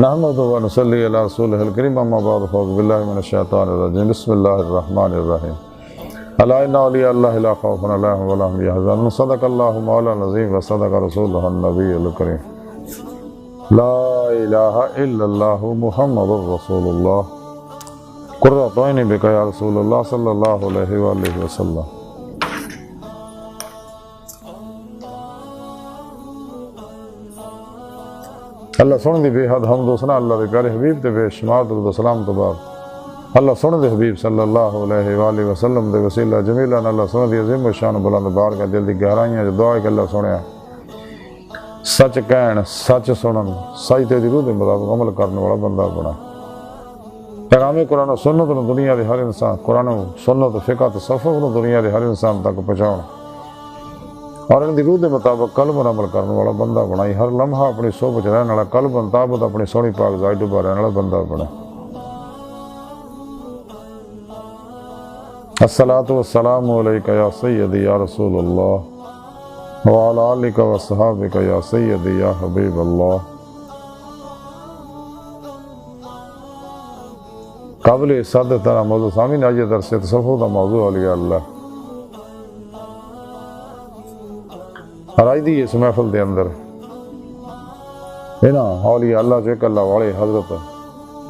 نحمدہ و نصلی علی رسولہ الکریم اما بعد فاعوذ باللہ من الشیطان الرجیم بسم اللہ الرحمن الرحیم الا ان اولیاء اللہ لا خوف علیہم ولا هم یحزنون صدق اللہ مولانا العظیم و صدق رسولہ النبی الکریم لا الہ الا اللہ محمد رسول اللہ قرۃ عینی بک یا رسول اللہ صلی اللہ علیہ وآلہ وسلم۔ اللہ سن دی بے حد حمد و ثنا اللہ دے پیارے حبیب تے بے شمار درود و سلام تو بعد اللہ سن دے حبیب صلی اللہ علیہ وآلہ وسلم دے وسیلہ جمیلہ اللہ سن دی عظیم و شان بلند بارگاہ دل دی گہرائیاں جو دعا ہے کہ اللہ سنیا سچ کہن سچ سنن سچ تے دی روح دے مطابق عمل کرنے والا بندہ بنا۔ پیغام قرآن و سنت نو دنیا دے ہر انسان قرآن و سنت فقہ تصوف نو دنیا دے ہر انسان تک پہنچاؤ اور ان دی روح دے مطابق قلب اور عمل کرنے والا بندہ بنائی، ہر لمحہ اپنی صحبت رہنے والا قلب مطابق اپنی سونی پاک ذات ڈوبا رہنے والا بندہ بنا۔ الصلاۃ والسلام علیک یا سیدی یا رسول اللہ وعلی آلک و صحابک یا سیدی یا حبیب اللہ۔ قابل صدر ترا موضوع سامعین آج درس تصوف دا موضوع اولیاء اللہ اور آج دی اس محفل دے اندر اولیاء اللہ جو ایک اللہ والے حضرت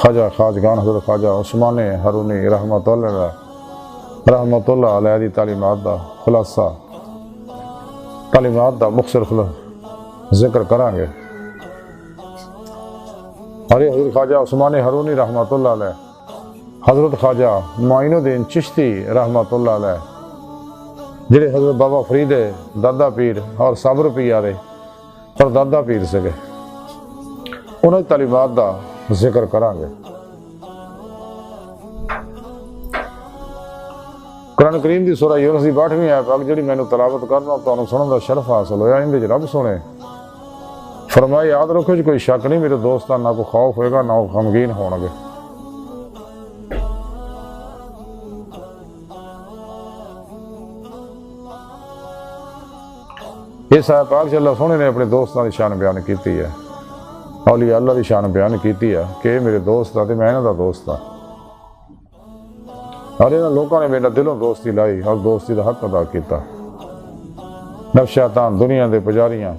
خواجہ خواجگان حضرت خواجہ عثمان ہرونی رحمت اللہ علیہ دی تعلیمات دا خلاصہ تعلیمات دا مختصر ذکر کریں گے۔ اور یہ حضرت خواجہ عثمان ہرونی رحمت اللہ علیہ، حضرت خواجہ معین الدین چشتی رحمت اللہ علیہ، جڑے حضرت بابا فرید دادا پیر اور صابر پیارے پر دادا پیر سے گئے، انہیں تعلیمات دا ذکر کریں گے۔ قرآن کریم دی سورہ یونس دی 62ویں آیت پاک جڑی میں نے تلاوت کرنا تو سنن دا شرف حاصل ہویا، اندے رب سنے فرمایا یاد رکھو جی کوئی شک نہیں میرے دوستاں نہ کوئی خوف ہوئے گا نہ غمگین ہون گے۔ اس آیت پاک سے اللہ سونے نے اپنے دوستاں دی شان بیان کیتی ہے، اولیاء اللہ دی شان بیان کیتی ہے کہ میرے دوست آتے میں انہاں دا دوست ہاں، اور انہاں لوگوں نے میرا دلوں دوستی لائی اور دوستی دا حق ادا کیتا۔ نفس شیطان دنیا دے پجاریاں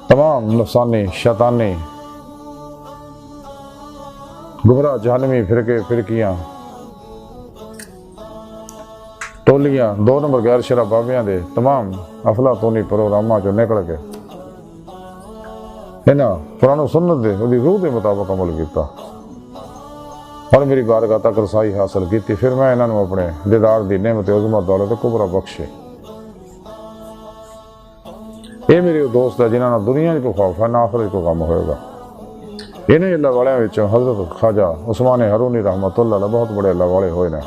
تمام نفسانی شیطانی گمراہ جہنمی فرقیاں ٹولیاں 2 نمبر غیر شرع بابیاں دے تمام افلاطونی پروگراماں جو نکل کے انہاں قرآن و سنت دے دی روح دے مطابق عمل کیتا اور میری بارگاہ تک رسائی حاصل کیتی، پھر میں انہاں نو اپنے دیدار دی نعمت عظمہ دولت کبرا بخشے۔ اے میرے دوست ہے جنہاں دنیا کو خوف ہے نہ آخرت کو غم ہوئے گا۔ انہیں اللہ والے وچوں حضرت خواجہ عثمان ہرونی رحمت اللہ علیہ بہت بڑے اللہ والے ہوئے نے۔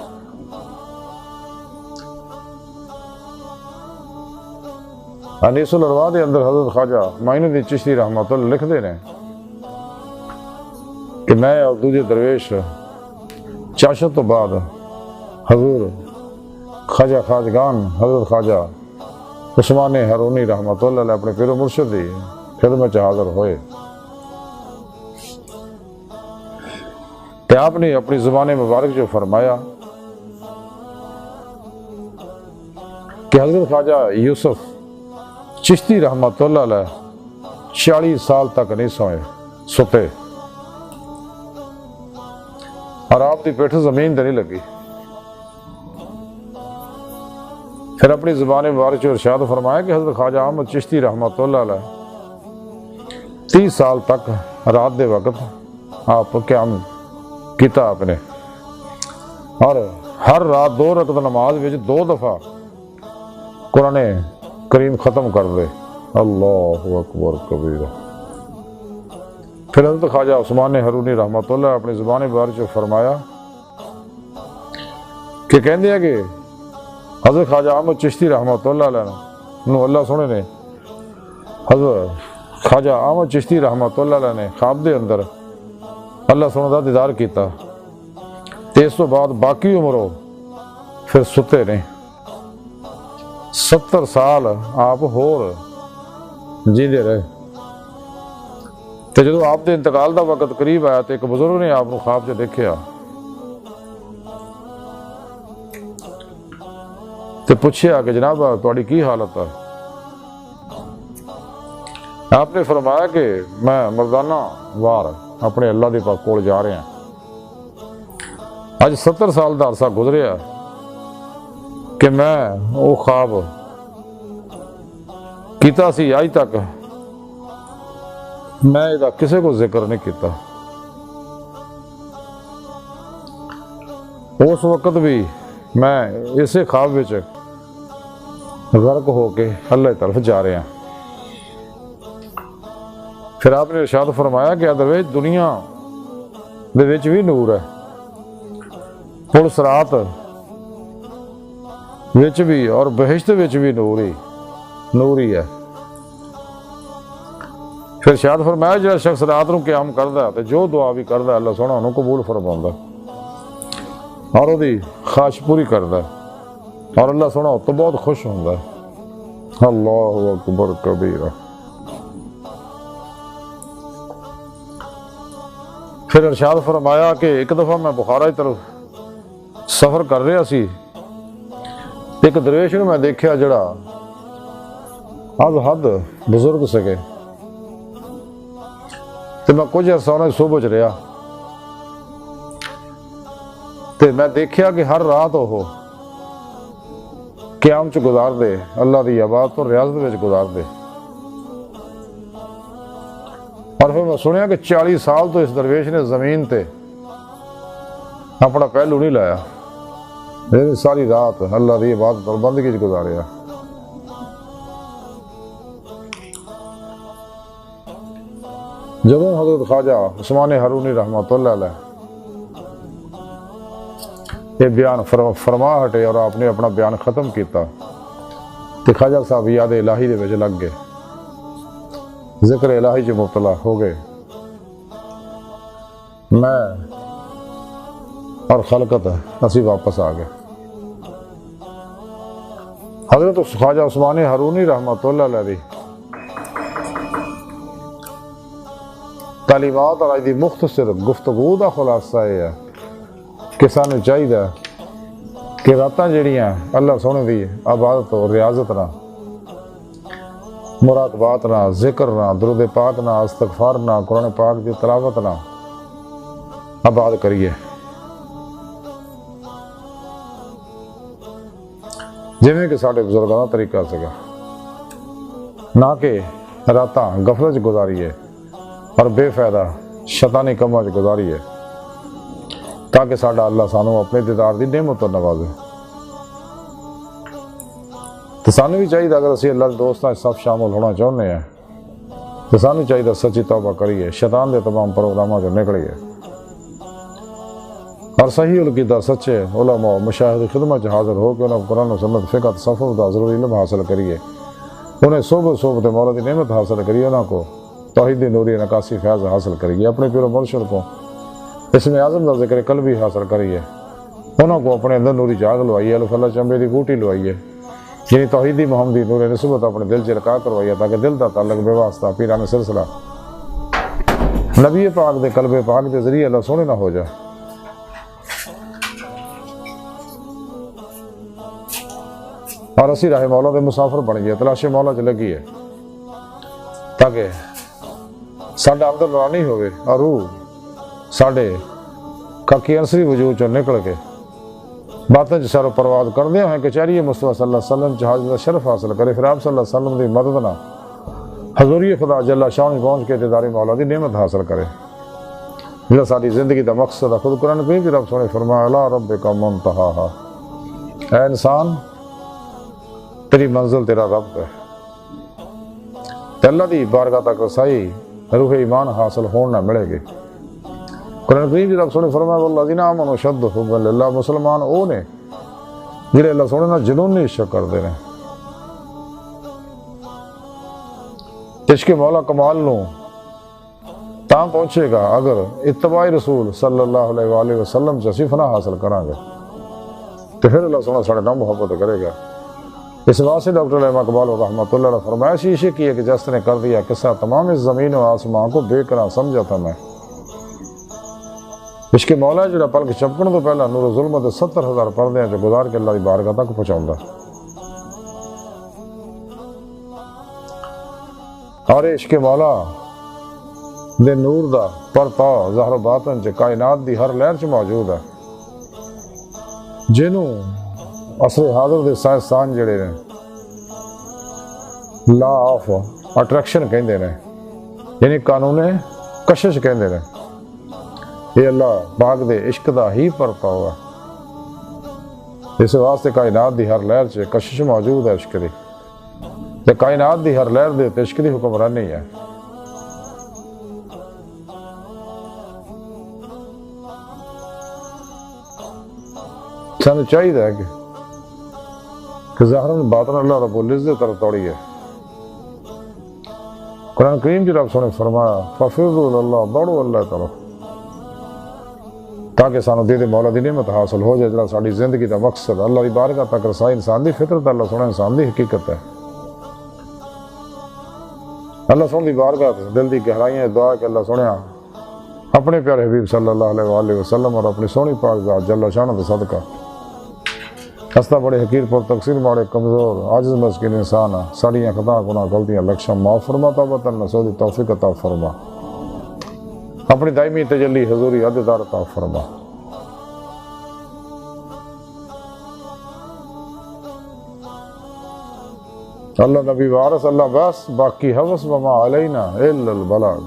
انیس الارواح دے اندر حضرت خواجہ معین الدین چشتی رحمت اللہ لکھ دے رہے کہ میں اور دوجے درویش چاشت تو بعد حضور خواجہ خواجگان حضرت خواجہ عثمان ہرونی رحمت اللہ علیہ اپنے پیر و مرشد دی خدمت حاضر ہوئے کہ آپ نے اپنی زبان مبارک جو فرمایا کہ حضرت خواجہ یوسف چشتی رحمت اللہ علیہ 40 سال تک نہیں ستے اور آپ کی پیٹھ زمین تے نہیں لگی۔ پھر اپنی زبان مبارک سے ارشاد فرمایا کہ حضرت خواجہ احمد چشتی رحمت اللہ علیہ 30 سال تک رات دے وقت آپ قیام کیتا آپ نے، اور ہر رات 2 رکعت نماز وچ 2 دفعہ قرآن کریم ختم کر دے۔ اللہ اکبر کبیرہ۔ پھر حضرت خواجہ عثمان ہرونی رحمت اللہ اپنی زبان مبارک سے فرمایا کہ کہندے ہیں کہ حضرت خواجہ احمد چشتی رحمت اللہ علیہ نو اللہ سونے نے حضرت خواجہ احمد چشتی رحمت اللہ علیہ نے خواب دے اندر اللہ سونے دا دیدار کیتا تے اس تو بعد باقی عمروں پھر ستے نہیں 70 سال آپ ہور جیندے رہے۔ تو جدو آپ کے انتقال کا وقت قریب آیا تو ایک بزرگ نے آپ کو خواب چ دیکھا تو پوچھا کہ جناب تہاڈی کی حالت ہے؟ آپ نے فرمایا کہ میں مردانہ وار اپنے اللہ دے پاک کول جا رہا ہوں، اج 70 سال کا عرصہ گزریا کہ میں وہ خواب کیتا سی، اج تک میں یہ کسی کو ذکر نہیں کیتا۔ اس وقت بھی میں اسی خواب وچ غرق ہو کے اللہ کی طرف جا رہا ہوں۔ پھر آپ نے ارشاد فرمایا کہ ادرویج دنیا دے وچ بھی نور ہے، پل صراط وچ بھی اور بہشت وچ بھی نور ہی ہے۔ پھر ارشاد فرمایا جہاں شخص رات نو قیام کردا ہے تے جو دعا بھی کردا ہے اللہ سونا انہوں قبول فرماوندا اور وہ خواہش پوری کردا ہے اور اللہ سونا تو بہت خوش ہوندا ہے۔ اللہ اکبر کبیرہ۔ پھر ارشاد فرمایا کہ ایک دفعہ میں بخارا کی طرف سفر کر رہا سی، ایک درویش نے میں دیکھا جڑا از حد بزرگ سکے، تو میں کچھ عرصہ انہیں صبح چ رہا تو میں دیکھا کہ ہر رات وہ قیام چ گزار دے، اللہ دی عبادت اور ریاضت وچ گزار دے۔ اور پھر میں سنیا کہ 40 سال تو اس درویش نے زمین تے اپنا پہلو نہیں لایا، ساری رات اللہ دی عبادت اور بندگی چ گزاریا۔ جب حضرت خواجہ عثمان ہارونی رحمۃ اللہ علیہ یہ بیان فرما ہٹے اور آپ نے اپنا بیان ختم کیتا تو خواجہ صاحب یاد الہی دے وچ لگ گئے، ذکر الہی چ مبتلا ہو گئے۔ میں اور خلقت اسی واپس آ گئے۔ حضرت خواجہ عثمان ہارونی رحمۃ اللہ علیہ دی تعلیمات اور دی مختصر گفتگو دا خلاصہ یہ ہے کہ سانو چاہیے کہ راتاں جڑیاں اللہ سونے دی عبادت اور ریاضت نہ، مراقبات نہ، ذکر نہ، درود پاک نہ، استغفار نہ، قرآن پاک دی تلاوت نہ آباد کریے۔ جویں کہ ساڈے بزرگاں دا طریقہ سکا، نہ کہ راتاں غفلت چ گزاریے اور بے فائدہ شیطانی کماں چ گزاریے، تاکہ ساڈا اللہ سانو اپنے دیدار دی نعمت تو نوازے۔ تو سانو بھی چاہیے اگر اسی اللہ کے دوستاں سب شامل ہونا چاہتے ہیں تو سانو چاہیے سچی توبہ کریے، شیطان دے تمام پروگراموں چ نکلیے اور صحیح القیدہ سچے علماء مشاہد خدمت حاضر ہو کے انہیں قرآن و سنت فقہ تصوف دا ضروری علم حاصل کریے، انہیں صحبت مولا دی نعمت حاصل کریے، انہوں کو توحید نوری نکاسی فیض حاصل کریے، اپنے پیر و مرشد کو اسم اعظم کا ذکر قلبی حاصل کریے، انہوں کو اپنے اندر نوری جاگ لوائیے، الف اللہ چمبے دی بوٹی لوائیے، یعنی توحیدی محمدی نور نسبت اپنے دل چ رکا کروائیے، تاکہ دل دا تعلق بے واسطہ پیران سلسلہ نبی پاک دے قلب پاک دے ذریعے اللہ سونے نہ ہو جائے۔ اور اسی راہ مولا دے مسافر بن گئے، تلاش مولا چ لگی ہے تاکہ ساڈا اندر نورانی ہوئے اور روح ساڈے کاکی انصری وجود چ نکل کے باتیں سر و پرواز کردے ہیں کہ چہریے مصطفیٰ صلی اللہ علیہ وسلم جہاز کا شرف حاصل کرے، پھر آپ صلی اللہ علیہ وسلم کی مدد نہ حضوری خدا جل شان پہنچ کے دیداری مولا دی نعمت حاصل کرے، جہاں ساری زندگی دا مقصد ہے۔ خود قرآن پہ بھی رب سونے فرمایا الا ربک منتہاہا، اے انسان تیری منزل تیرا رب ہے، تے اللہ دی بارگاہ تک رسائی روح ایمان حاصل ہون نہ ملے گی۔ قرآن کریم جی رب سونے فرمایا والذین آمنوا اشد حبا للہ، مسلمان او نے جڑے اللہ سونے نہ جنونی عشق کردے نے، عشق مولا کمال نو تاں پہنچے گا اگر اتباع رسول صلی اللہ علیہ وآلہ وسلم سے فنا حاصل کریں گے، تو پھر اللہ سونا ساڑھے نام محبت کرے گا۔ اس واسطے ڈاکٹر علامہ اقبال رحمۃ اللہ علیہ فرمایا شیشے کی ایک جست نے کر دیا قصہ تمام اس زمین و آسمان کو بے قرار سمجھا تھا میں عشق مولا جڑا پلک چپکن تو پہلا نور ظلمت 70,000 پردے جو گزار کے اللہ کی بارگاہ تک پہنچاؤں اور عشق مولا دے نور دا پرتا ظاہر و باطن چ کائنات دی ہر لہر چ موجود ہے جنوں عصر حاضر دے سائنسدان جڑے نے لا آف اٹریکشن کہندے نے یعنی قانون کشش کہندے نے یہ اللہ پاک دے عشق دا ہی پرتا ہوا اس واسطے کائنات دی ہر لہر چ کشش موجود ہے عشق دی تے کائنات دی ہر لہر دے عشق دی حکمرانی ہے سانو چاہیے ہے کہ ظاہر باطن اللہ رب العزت طرف توڑی ہے قرآن کریم کی رب سنے فرمایا ففروا اللہ دوڑو اللہ طرف تاکہ سانو دے مولا دی نعمت حاصل ہو جائے جڑا ساری زندگی دا مقصد اللہ دی بارگاہ تک رسائی انسان دی فطرت اللہ سنے انسان دی حقیقت ہے اللہ سنے دی بارگاہ دل دی گہرائیاں دعا کہ اللہ سنیا اپنے پیارے حبیب صلی اللہ علیہ وآلہ وسلم اور اپنی سونی پاک ذات جل شانہ دے صدقہ ہستا بڑے حقیر پر تقصیر ماڑے کمزور عاجز مسکین انسان ہے ساڑیاں خطا گناہ غلطیاں لکشاں معاف فرما توبۃ نصوح دی توفیق عطا فرما اپنی دائمی تجلی حضوری عددار عطا فرما اللہ نبی وارث اللہ بس باقی حوث وما علینا الا البلاغ